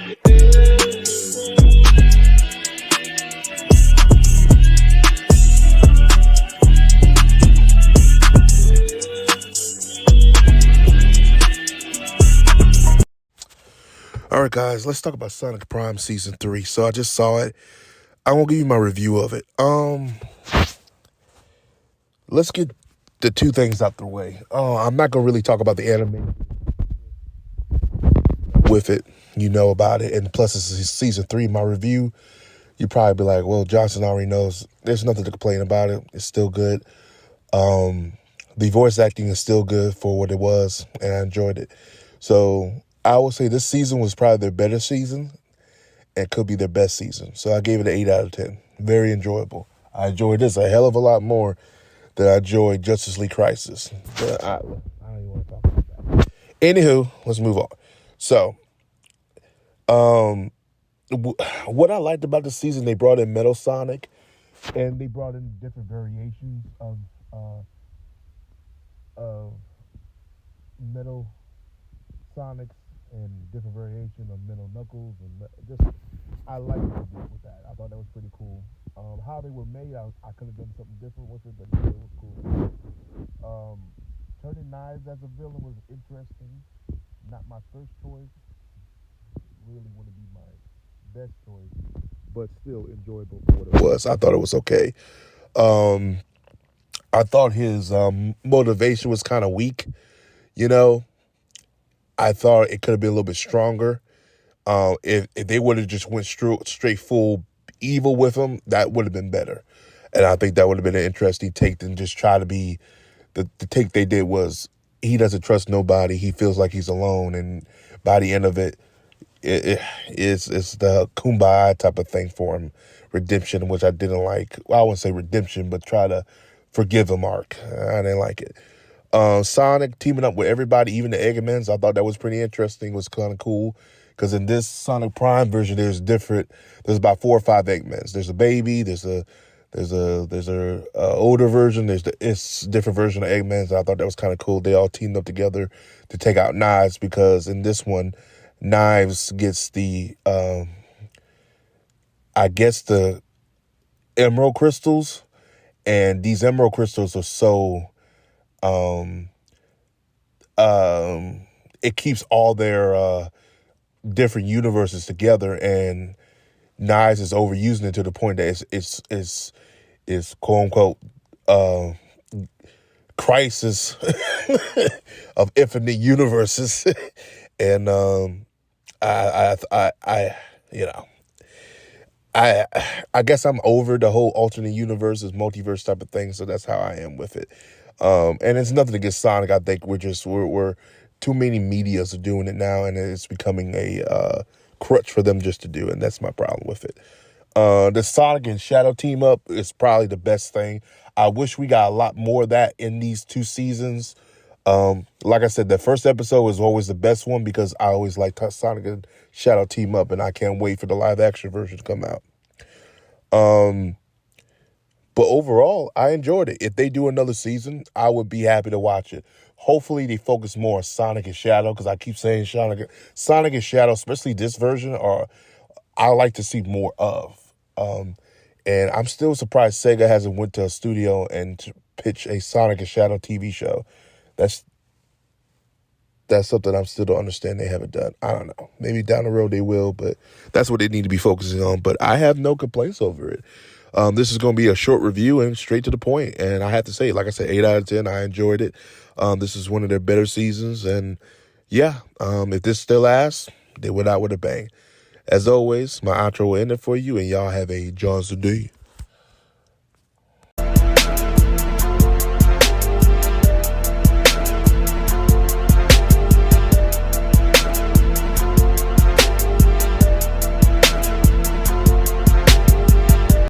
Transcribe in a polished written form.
All right, guys, let's talk about Sonic Prime Season 3. So I just saw it. I won't give you my review of it. Let's get the two things out the way. I'm not going to really talk about the anime with it. You know about it. And plus, it's Season 3, my review. You'd probably be like, well, Johnson already knows. There's nothing to complain about it. It's still good. The voice acting is still good for what it was, and I enjoyed it. So I would say this season was probably their better season and could be their best season. So I gave it an 8 out of 10. Very enjoyable. I enjoyed this a hell of a lot more than I enjoyed Justice League Crisis. But I don't even want to talk about that. Anywho, let's move on. So, what I liked about the season, they brought in Metal Sonic, and they brought in different variations of Metal Sonics and different variation of Metal Knuckles, and just I liked what they did with that. I thought that was pretty cool. How they were made, I could have done something different with it, but it was cool. Turning Knives as a villain was interesting. Not my first choice. Really would be my best choice, but still enjoyable for what it was. I thought it was okay. I thought his motivation was kind of weak. You know, I thought it could have been a little bit stronger. If they would have just went straight full evil with him, that would have been better. And I think that would have been an interesting take than just try to be. The take they did was he doesn't trust nobody. He feels like he's alone. And by the end of it, it's the kumbaya type of thing for him. Redemption, which I didn't like. Well, I wouldn't say redemption, but try to forgive him arc. I didn't like it. Sonic teaming up with everybody, even the Eggmans, I thought that was pretty interesting. It was kind of cool because in this Sonic Prime version, there's about 4 or 5 Eggmans. There's a baby. There's a older version. It's different version of Eggmans. I thought that was kind of cool. They all teamed up together to take out Knives because in this one, Knives gets the emerald crystals, and these emerald crystals are so it keeps all their different universes together, and Knives is overusing it to the point that it's quote unquote crisis of infinite universes. And I guess I'm over the whole alternate universes, multiverse type of thing. So that's how I am with it. And it's nothing against Sonic. I think we're too many medias are doing it now, and it's becoming a crutch for them just to do it. And that's my problem with it. The Sonic and Shadow team up is probably the best thing. I wish we got a lot more of that in these 2 seasons. Like I said, the first episode was always the best one because I always liked Sonic and Shadow team up, and I can't wait for the live action version to come out. But overall, I enjoyed it. If they do another season, I would be happy to watch it. Hopefully, they focus more on Sonic and Shadow because I keep saying Sonic and Shadow, especially this version, I like to see more of. And I'm still surprised Sega hasn't went to a studio and pitch a Sonic and Shadow TV show. That's something I'm still don't understand they haven't done. I don't know. Maybe down the road they will, but that's what they need to be focusing on. But I have no complaints over it. This is going to be a short review and straight to the point. And I have to say, like I said, 8 out of 10. I enjoyed it. This is one of their better seasons. And yeah, if this still lasts, they went out with a bang. As always, my outro will end it for you, and y'all have a Johnson day.